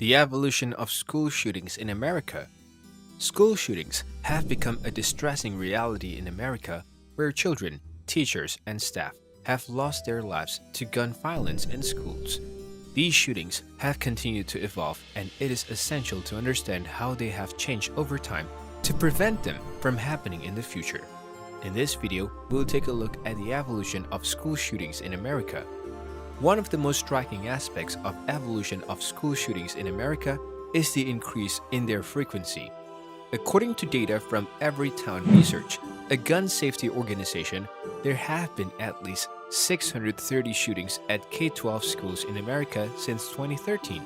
The evolution of school shootings in America. School shootings have become a distressing reality in America where children, teachers, and staff have lost their lives to gun violence in schools. These shootings have continued to evolve, and it is essential to understand how they have changed over time to prevent them from happening in the future. In this video, we'll take a look at the evolution of school shootings in America. One of the most striking aspects of evolution of school shootings in America is the increase in their frequency. According to data from Everytown Research, a gun safety organization, there have been at least 630 shootings at K-12 schools in America since 2013.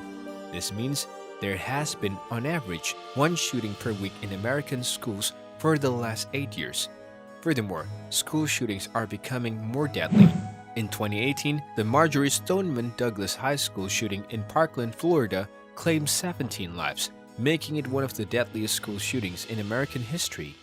This means there has been, on average, one shooting per week in American schools for the last 8 years. Furthermore, school shootings are becoming more deadly. In 2018, the Marjory Stoneman Douglas High School shooting in Parkland, Florida, claimed 17 lives, making it one of the deadliest school shootings in American history.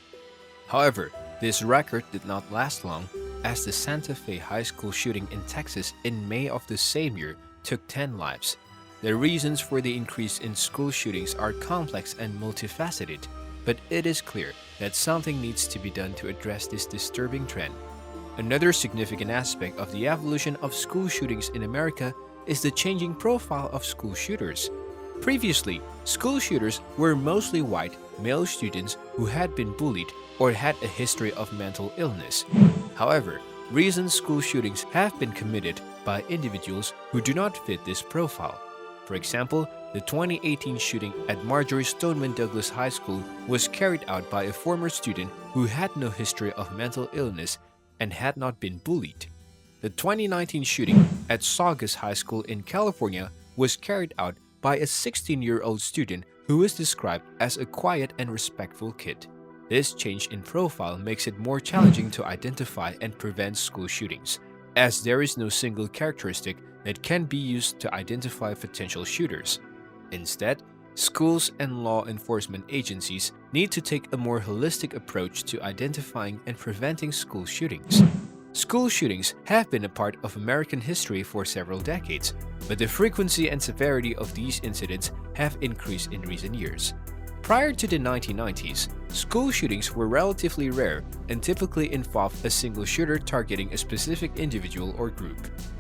However, this record did not last long, as the Santa Fe High School shooting in Texas in May of the same year took 10 lives. The reasons for the increase in school shootings are complex and multifaceted, but it is clear that something needs to be done to address this disturbing trend. Another significant aspect of the evolution of school shootings in America is the changing profile of school shooters. Previously, school shooters were mostly white, male students who had been bullied or had a history of mental illness. However, recent school shootings have been committed by individuals who do not fit this profile. For example, the 2018 shooting at Marjory Stoneman Douglas High School was carried out by a former student who had no history of mental illness and had not been bullied. The 2019 shooting at Saugus High School in California was carried out by a 16-year-old student who is described as a quiet and respectful kid. This change in profile makes it more challenging to identify and prevent school shootings, as there is no single characteristic that can be used to identify potential shooters. Instead, schools and law enforcement agencies need to take a more holistic approach to identifying and preventing school shootings. School shootings have been a part of American history for several decades, but the frequency and severity of these incidents have increased in recent years. Prior to the 1990s, school shootings were relatively rare and typically involved a single shooter targeting a specific individual or group.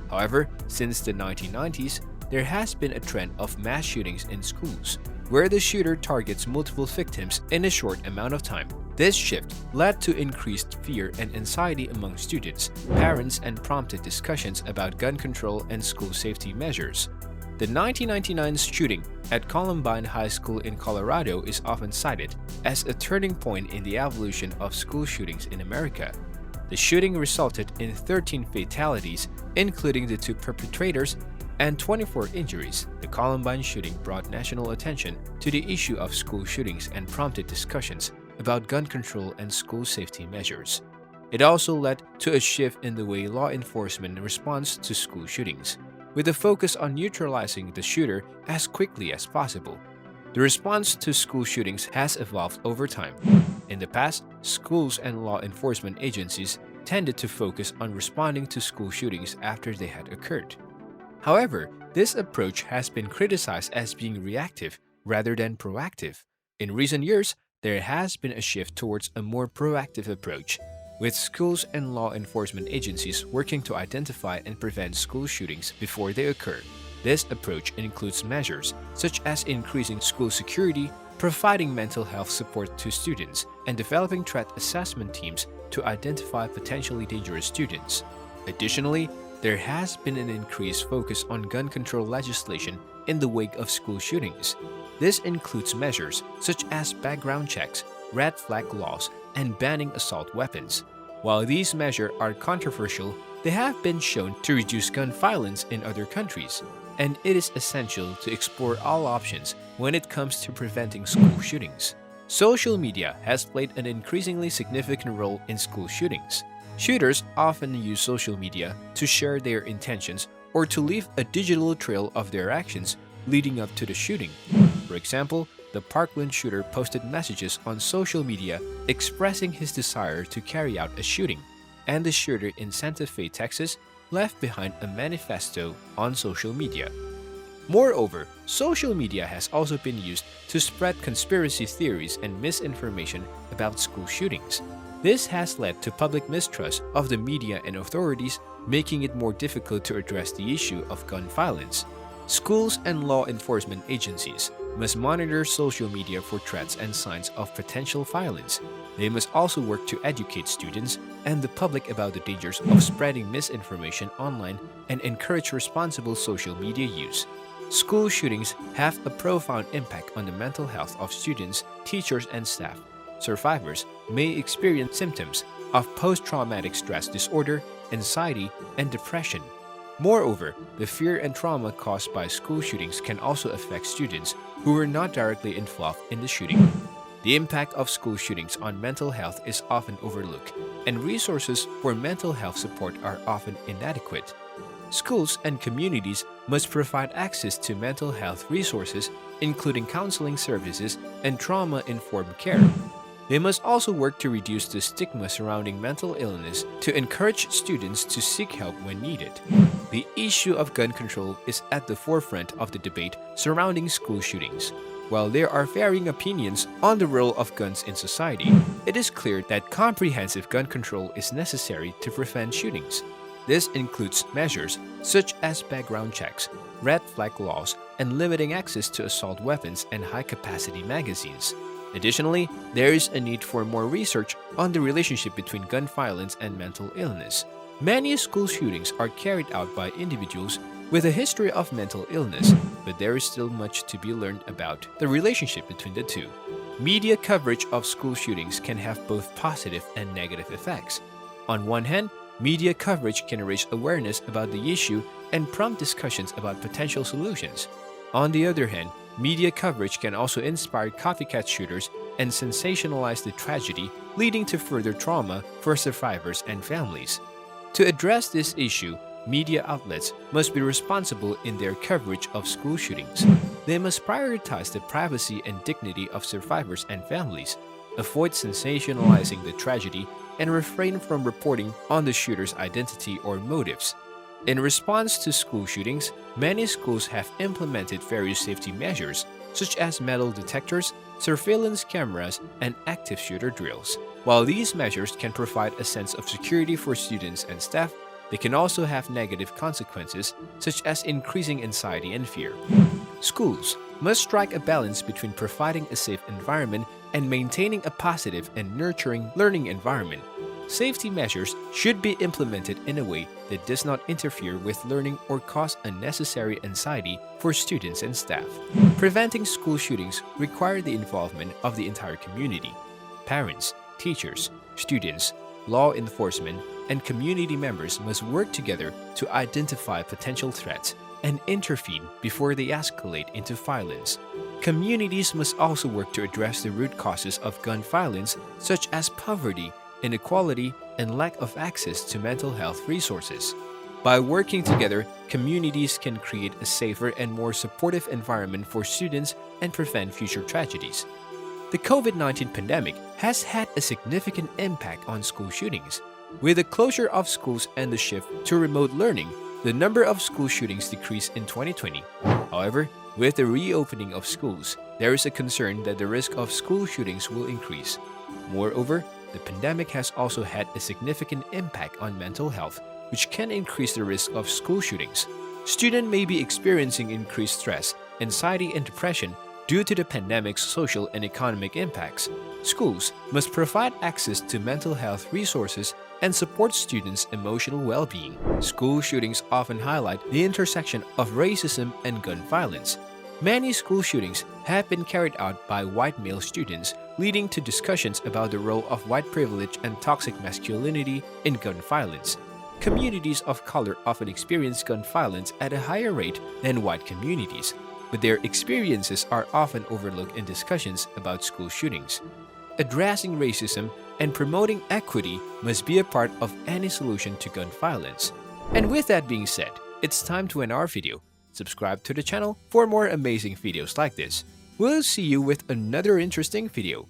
However, since the 1990s, there has been a trend of mass shootings in schools, where the shooter targets multiple victims in a short amount of time. This shift led to increased fear and anxiety among students, parents, and prompted discussions about gun control and school safety measures. The 1999 shooting at Columbine High School in Colorado is often cited as a turning point in the evolution of school shootings in America. The shooting resulted in 13 fatalities, including the 2 perpetrators, and 24 injuries. The Columbine shooting brought national attention to the issue of school shootings and prompted discussions about gun control and school safety measures. It also led to a shift in the way law enforcement responds to school shootings, with a focus on neutralizing the shooter as quickly as possible. The response to school shootings has evolved over time. In the past, schools and law enforcement agencies tended to focus on responding to school shootings after they had occurred. However, this approach has been criticized as being reactive rather than proactive. In recent years, there has been a shift towards a more proactive approach, with schools and law enforcement agencies working to identify and prevent school shootings before they occur. This approach includes measures such as increasing school security, providing mental health support to students, and developing threat assessment teams to identify potentially dangerous students. Additionally, there has been an increased focus on gun control legislation in the wake of school shootings. This includes measures such as background checks, red flag laws, and banning assault weapons. While these measures are controversial, they have been shown to reduce gun violence in other countries, and it is essential to explore all options when it comes to preventing school shootings. Social media has played an increasingly significant role in school shootings. Shooters often use social media to share their intentions or to leave a digital trail of their actions leading up to the shooting. For example, the Parkland shooter posted messages on social media expressing his desire to carry out a shooting, and the shooter in Santa Fe, Texas, left behind a manifesto on social media. Moreover, social media has also been used to spread conspiracy theories and misinformation about school shootings. This has led to public mistrust of the media and authorities, making it more difficult to address the issue of gun violence. Schools and law enforcement agencies must monitor social media for threats and signs of potential violence. They must also work to educate students and the public about the dangers of spreading misinformation online and encourage responsible social media use. School shootings have a profound impact on the mental health of students, teachers, and staff. Survivors may experience symptoms of post-traumatic stress disorder, anxiety, and depression. Moreover, the fear and trauma caused by school shootings can also affect students who were not directly involved in the shooting. The impact of school shootings on mental health is often overlooked, and resources for mental health support are often inadequate. Schools and communities must provide access to mental health resources, including counseling services and trauma-informed care. They must also work to reduce the stigma surrounding mental illness to encourage students to seek help when needed. The issue of gun control is at the forefront of the debate surrounding school shootings. While there are varying opinions on the role of guns in society, it is clear that comprehensive gun control is necessary to prevent shootings. This includes measures such as background checks, red flag laws, and limiting access to assault weapons and high-capacity magazines. Additionally, there is a need for more research on the relationship between gun violence and mental illness. Many school shootings are carried out by individuals with a history of mental illness, but there is still much to be learned about the relationship between the two. Media coverage of school shootings can have both positive and negative effects. On one hand, media coverage can raise awareness about the issue and prompt discussions about potential solutions. On the other hand, media coverage can also inspire copycat shooters and sensationalize the tragedy, leading to further trauma for survivors and families. To address this issue, media outlets must be responsible in their coverage of school shootings. They must prioritize the privacy and dignity of survivors and families, avoid sensationalizing the tragedy, and refrain from reporting on the shooter's identity or motives. In response to school shootings, many schools have implemented various safety measures, such as metal detectors, surveillance cameras, and active shooter drills. While these measures can provide a sense of security for students and staff, they can also have negative consequences, such as increasing anxiety and fear. Schools must strike a balance between providing a safe environment and maintaining a positive and nurturing learning environment. Safety measures should be implemented in a way that does not interfere with learning or cause unnecessary anxiety for students and staff. Preventing school shootings requires the involvement of the entire community. Parents, teachers, students, law enforcement, and community members must work together to identify potential threats and intervene before they escalate into violence. Communities must also work to address the root causes of gun violence, such as poverty, inequality, and lack of access to mental health resources. By working together, communities can create a safer and more supportive environment for students and prevent future tragedies. The COVID-19 pandemic has had a significant impact on school shootings. With the closure of schools and the shift to remote learning, the number of school shootings decreased in 2020. However, with the reopening of schools, there is a concern that the risk of school shootings will increase. Moreover, the pandemic has also had a significant impact on mental health, which can increase the risk of school shootings. Students may be experiencing increased stress, anxiety, and depression due to the pandemic's social and economic impacts. Schools must provide access to mental health resources and support students' emotional well-being. School shootings often highlight the intersection of racism and gun violence. Many school shootings have been carried out by white male students, leading to discussions about the role of white privilege and toxic masculinity in gun violence. Communities of color often experience gun violence at a higher rate than white communities, but their experiences are often overlooked in discussions about school shootings. Addressing racism and promoting equity must be a part of any solution to gun violence. And with that being said, it's time to end our video. Subscribe to the channel for more amazing videos like this. We'll see you with another interesting video.